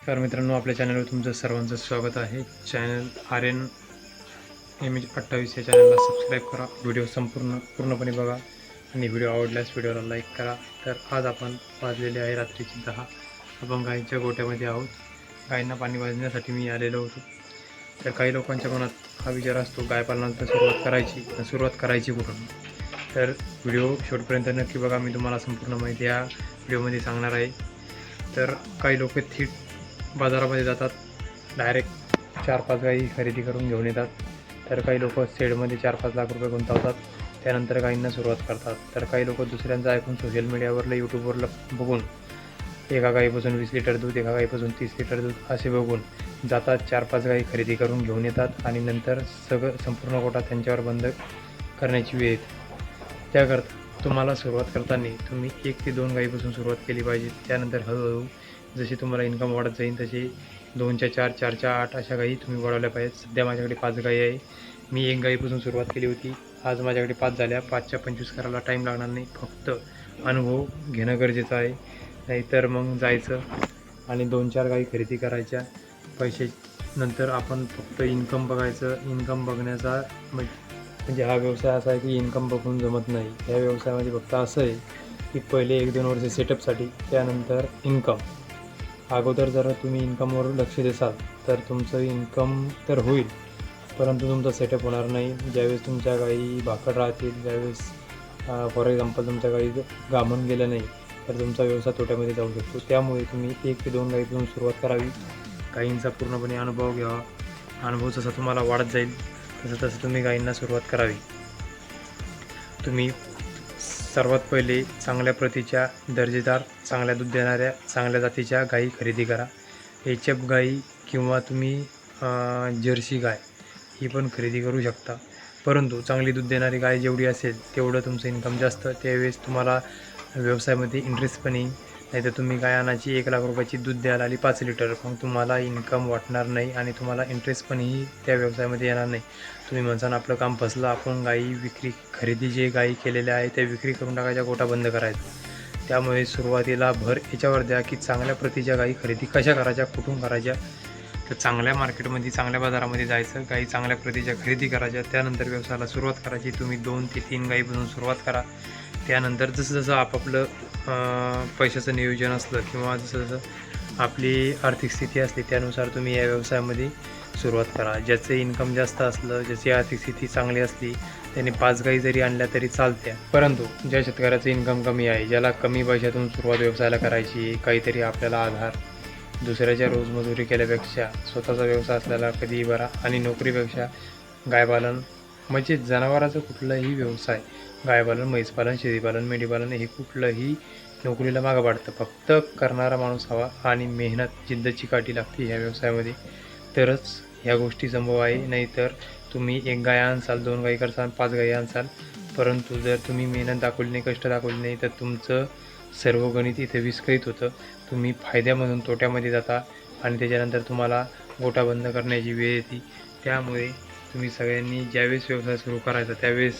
नमस्कार मित्रांनो, आपल्या चॅनलवर तुमचं सर्वांचं स्वागत आहे. चॅनल RN28 या चॅनलला सबस्क्राईब करा. व्हिडिओ पूर्णपणे बघा आणि व्हिडिओ आवडल्यास व्हिडिओला लाईक करा. तर आज आपण वाजलेले आहे रात्रीचे 10. आपण गायींच्या गोठ्यामध्ये आहोत. गायींना पाणी वाजण्यासाठी मी आलेलो होतो. तर काही लोकांच्या मनात हा विचार असतो, गायपालनाला सुरुवात करायची कुठून. तर व्हिडिओ शेवटपर्यंत नक्की बघा. मी तुम्हाला संपूर्ण माहिती या व्हिडिओमध्ये सांगणार आहे. तर काही लोक थेट बाजारामध्ये जातात, डायरेक्ट 4-5 गायी खरेदी करून घेऊन येतात. तर काही लोक शेडमध्ये 4-5 लाख रुपये गुंतवतात, त्यानंतर गायींना सुरुवात करतात. तर काही लोक दुसऱ्यांचं ऐकून सोशल मीडियावरलं यूट्यूबवरलं बघून एका गाईपासून 20 लिटर दूध, एका गाईपासून 30 लिटर दूध असे बघून जातात, 4-5 गायी खरेदी करून घेऊन येतात आणि नंतर संपूर्ण गोठा त्यांच्यावर बंद करण्याची वेळ येते. त्याकरता तुम्हाला सुरुवात करताना तुम्ही 1 ते 2 गाईपासून सुरुवात केली पाहिजे. त्यानंतर हळूहळू जशी तुम्हाला इन्कम वाढत जाईल तशी 2च्या 4, 4च्या 8 अशा गायी तुम्ही वाढवल्या पाहिजेत. सध्या माझ्याकडे 5 गायी आहे. मी 1 गायीपासून सुरुवात केली होती. आज माझ्याकडे 5 झाल्या. 5च्या 25 करायला टाईम लागणार नाही. फक्त अनुभव घेणं गरजेचं आहे. नाहीतर मग जायचं आणि 2-4 गायी खरेदी करायच्या. पैसे नंतर आपण फक्त इन्कम बघायचं. इन्कम बघण्याचा म्हणजे हा व्यवसाय असा आहे की इन्कम बघून जमत नाही. ह्या व्यवसायामध्ये फक्त असं आहे की पहिले 1-2 वर्ष सेटअपसाठी, त्यानंतर इन्कम. अगोदर जर तुम्ही इन्कमवर लक्ष देसाल तर तुमचं इन्कम तर होईल, परंतु तुमचा सेटअप होणार नाही. ज्यावेळेस तुमच्या गायी भाकड राहतील, ज्यावेळेस फॉर एक्झाम्पल तुमच्या गायी गामून गेल्या नाही तर तुमचा व्यवसाय तोट्यामध्ये जाऊ शकतो. त्यामुळे तुम्ही 1 ते 2 गायीपासून सुरुवात करावी. गायींचा पूर्णपणे अनुभव घ्यावा. अनुभव जसा तुम्हाला वाढत जाईल तसं तुम्ही गायींना सुरुवात करावी. तुम्ही सर्वात पहिले चांगल्या प्रतीच्या, दर्जेदार, चांगल्या दूध देणाऱ्या, चांगल्या जातीच्या गायी खरेदी करा. HF गायी किंवा तुम्ही जर्सी गाय ही पण खरेदी करू शकता. परंतु चांगली दूध देणारी गाय जेवढी असेल तेवढं तुमचं इन्कम जास्त. त्यावेळेस तुम्हाला व्यवसायामध्ये इंटरेस्ट पण येईल. नाहीतर तुम्ही गाय आणायची 1 लाख रुपयाची दूध द्यायला आली 5 लिटर, मग तुम्हाला इन्कम वाटणार नाही आणि तुम्हाला इंटरेस्ट पणही त्या व्यवसायामध्ये येणार नाही. तुम्ही म्हणसान आपलं काम फसलं, आपण गायी खरेदी जे गायी केलेल्या आहे त्या विक्री करून टाकायच्या, गोठा बंद करायचा. त्यामुळे सुरुवातीला भर याच्यावर द्या की चांगल्या प्रतीच्या गायी खरेदी कशा करायच्या, कुठून करायच्या. तर चांगल्या मार्केटमध्ये, चांगल्या बाजारामध्ये जायचं, गायी चांगल्या प्रतीच्या खरेदी करायच्या, त्यानंतर व्यवसायाला सुरुवात करायची. तुम्ही 2 ते 3 गायीपासून सुरुवात करा. त्यानंतर जसं आपापलं पैशाचं नियोजन असलं किंवा जसं आपली आर्थिक स्थिती असली त्यानुसार तुम्ही या व्यवसायामध्ये सुरुवात करा. ज्याचं इन्कम जास्त असलं, ज्याची आर्थिक स्थिती चांगली असली, त्याने 5 गायी जरी आणल्या तरी चालत्या. परंतु ज्या शेतकऱ्याचं इन्कम कमी आहे, ज्याला कमी पैशातून सुरुवात व्यवसायाला करायची, काहीतरी आपल्याला आधार, दुसऱ्याच्या रोजमजुरी केल्यापेक्षा स्वतःचा व्यवसाय असलेला कधीही बरा आणि नोकरीपेक्षा गायपालन म्हणजे जनावराचं कुठलाही व्यवसाय, गायपालन, म्हैसपालन, शेळीपालन, मेंढीपालन हे कुठलंही नोकरीला मागं पाडतं. फक्त करणारा माणूस हवा आणि मेहनत, जिद्द चिकाटी लागते ह्या व्यवसायामध्ये, तरच ह्या गोष्टी संभव आहे. नाहीतर तुम्ही 1 गाय आणसाल, 2 गायी करसाल, 5 गायी आणसाल, परंतु जर तुम्ही मेहनत दाखवली नाही, कष्ट दाखवले नाही, तर तुमचं सर्व गणित इथे विस्कळीत होतं. तुम्ही फायद्यामधून तोट्यामध्ये जाता आणि त्याच्यानंतर तुम्हाला गोठा बंद करण्याची वेळ येते. त्यामुळे तुम्ही सगळ्यांनी ज्यावेळेस व्यवसाय सुरू करायचा त्यावेळेस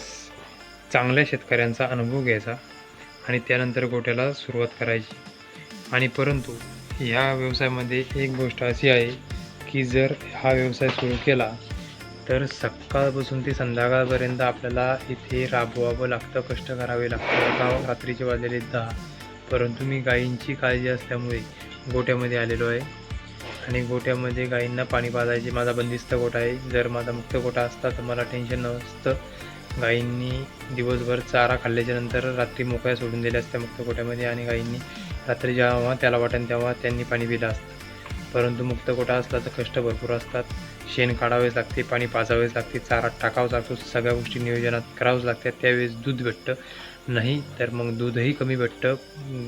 चांगल्या शेतकऱ्यांचा अनुभव घ्यायचा आणि त्यानंतर गोठ्याला सुरुवात करायची. आणि परंतु ह्या व्यवसायामध्ये एक गोष्ट अशी आहे की जर हा व्यवसाय सुरू केला तर सकाळपासून ते संध्याकाळपर्यंत आपल्याला इथे राबवावं लागतं, कष्ट करावे लागतं. रात्रीचे वाजलेले 10, परंतु मी गायींची काळजी असल्यामुळे गोठ्यामध्ये आलेलो आहे आणि गोठ्यामध्ये गायींना पाणी पाजायचे. माझा बंदिस्त गोठा आहे. जर माझा मुक्त गोठा असता तर मला टेन्शन नसतं. गायींनी दिवसभर चारा खाल्ल्याच्यानंतर रात्री मोकळ्या सोडून दिल्या असत्या मुक्त गोठ्यामध्ये आणि गायींनी रात्री जेव्हा त्याला वाटेल तेव्हा त्यांनी पाणी पिलं असतं. परंतु मुक्त गोठा असला तर कष्ट भरपूर असतात. शेण काढावेच लागते, पाणी पाजावेच लागते, चारा टाकावाच लागतो, सगळ्या गोष्टी नियोजनात करावंच लागतात. त्यावेळेस दूध भेटतं, नाही तर मग दूधही कमी भेटतं.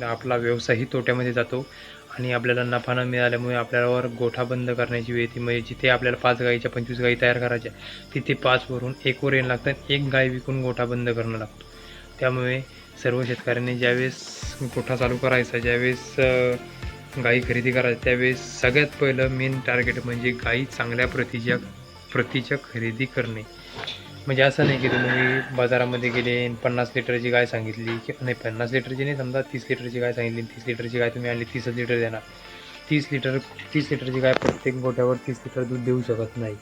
आपला व्यवसायही तोट्यामध्ये जातो आणि आपल्याला नफा न मिळाल्यामुळे आपल्यावर गोठा बंद करण्याची वेळ येते. म्हणजे जिथे आपल्याला 5 गायीच्या 25 गायी तयार करायच्या, तिथे 5 वरून 1 वर येणं लागतं. 1 गाय विकून गोठा बंद करणं लागतो. त्यामुळे सर्व शेतकऱ्यांनी ज्यावेळेस गोठा चालू करायचा, ज्यावेळेस गायी खरेदी करायची, त्यावेळेस सगळ्यात पहिलं मेन टार्गेट म्हणजे गायी चांगल्या प्रतीच्या खरेदी करणे. म्हणजे असं नाही की तुम्ही बाजारामध्ये गेले 50 लिटरची गाय सांगितली की नाही, 50 लिटरची नाही, समजा 30 लिटरची गाय सांगितली, 30 लिटरची गाय तुम्ही आणली, 30 लिटर देणार. 30 लिटरची गाय प्रत्येक गोठ्यावर 30 लिटर दूध देऊ शकत नाही.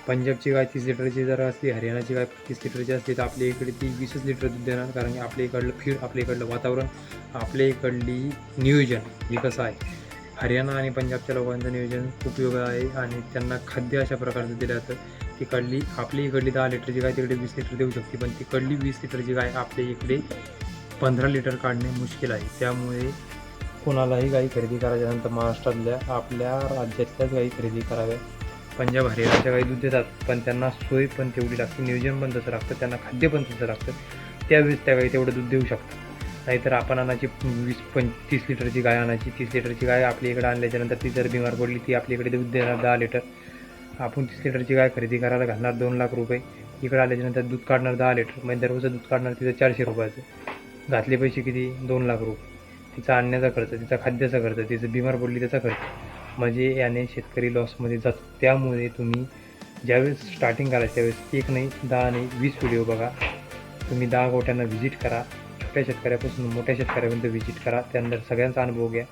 पंजाबची गाय 30 लिटरची जर असली, हरियाणाची गाय 30 लिटरची असली तर आपल्या इकडे ती 20च लिटर दूध देणार. कारण की आपल्या इकडलं फीड, आपल्या इकडलं वातावरण, आपल्या इकडली नियोजन हे कसं आहे. हरियाणा आणि पंजाबच्या लोकांचं नियोजन खूप वेगळं आहे आणि त्यांना खाद्य अशा प्रकारचं दिलं जातं. आपली इकडली 10 लिटरची गाय तिकडे 20 लिटर देऊ शकते, पण तिकडली 20 लिटरची गाय आपल्या इकडे 15 लिटर काढणे मुश्किल आहे. त्यामुळे कोणालाही गाई खरेदी करायच्यानंतर महाराष्ट्रातल्या आपल्या राज्यातल्याच गाई खरेदी कराव्या. पंजाब हरियाणाच्या गाई दूध देतात, पण त्यांना सोय पण तेवढी लागते, नियोजन पण तसं लागतं, त्यांना खाद्य पण तसं लागतं. त्यावेळेस त्या गाई तेवढं दूध देऊ शकतात. नाहीतर आपण आणायची 30 लिटरची गाय आणायची. 30 लिटरची गाय आपल्या इकडे आणल्याच्यानंतर ती जर बिमार पडली, ती आपल्या इकडे दूध देणार 10 लिटर. आपण 30 लिटरची गाय खरेदी करायला घालणार 2 लाख रुपये. इकडे आल्याच्यानंतर दूध काढणार 10 लिटर, म्हणजे दररोजचं दूध काढणार तिथं 400 रुपयाचं. घातले पैसे किती? 2 लाख रुपये. तिचा आणण्याचा खर्च, तिचा खाद्याचा खर्च, तिचं बिमार पडली त्याचा खर्च, म्हणजे याने शेतकरी लॉसमध्ये जातो. त्यामुळे तुम्ही ज्यावेळेस स्टार्टिंग करायचं त्यावेळेस 1 नाही, 10 नाही, 20 व्हिडिओ बघा. तुम्ही 10 गोठ्यांना व्हिजिट करा. छोट्या शेतकऱ्यापासून मोठ्या शेतकऱ्यापर्यंत व्हिजिट करा. त्यानंतर सगळ्यांचा अनुभव घ्या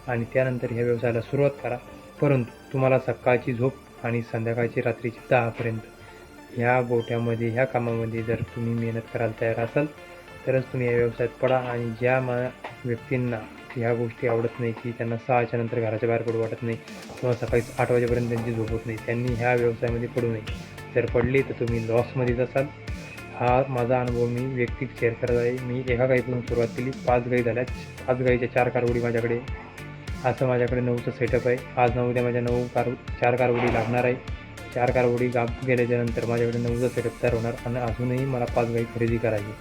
आणि त्यानंतर ह्या व्यवसायाला सुरुवात करा. परंतु तुम्हाला सकाळची झोप आणि संध्याकाळची रात्रीची 10पर्यंत ह्या गोठ्यामध्ये, ह्या कामामध्ये जर तुम्ही मेहनत करायला तयार असाल तरच तुम्ही या व्यवसायात पडा. आणि ज्या व्यक्तींना ह्या गोष्टी आवडत नाही, की त्यांना 6च्या नंतर घराच्या बाहेर पडू वाटत नाही किंवा सकाळी 8 वाजेपर्यंत त्यांची झोप होत नाही, त्यांनी ह्या व्यवसायामध्ये पडू नये. जर पडले तर तुम्ही लॉसमध्येच असाल. हा माझा अनुभव मी वैयक्तिक शेअर करत आहे. मी एका गाईपासून सुरुवात केली, 5 गाई झाल्या, 5 गाईच्या 4 कारवडी माझ्याकडे. असं माझ्याकडे 9चं सेटअप आहे. आज ना उद्या माझ्या 4 कारवडी लागणार आहे. 4 कारवडी गेल्याच्यानंतर माझ्याकडे 9चं सेटअप तयार होणार आणि अजूनही मला 5 गाई खरेदी करायची.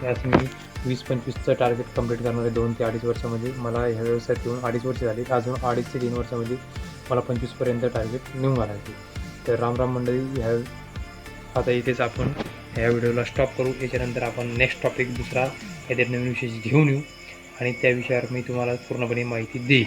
यास मी 20-25चं टार्गेट कंप्लीट करणार आहे 2 ते 2.5 वर्षामध्ये. मला ह्या व्यवसायात येऊन 2.5 वर्ष झाली. अजून 2.5 ते 3 वर्षामध्ये मला 25पर्यंत टार्गेट नेऊन घालायचे. तर रामराम मंडळी, आता इथेच आपण ह्या व्हिडिओला स्टॉप करू. याच्यानंतर आपण नेक्स्ट टॉपिक दुसरा काहीतरी नवीन विषय घेऊन येऊ आणि त्या विषयावर मी तुम्हाला पूर्णपणे माहिती देईन.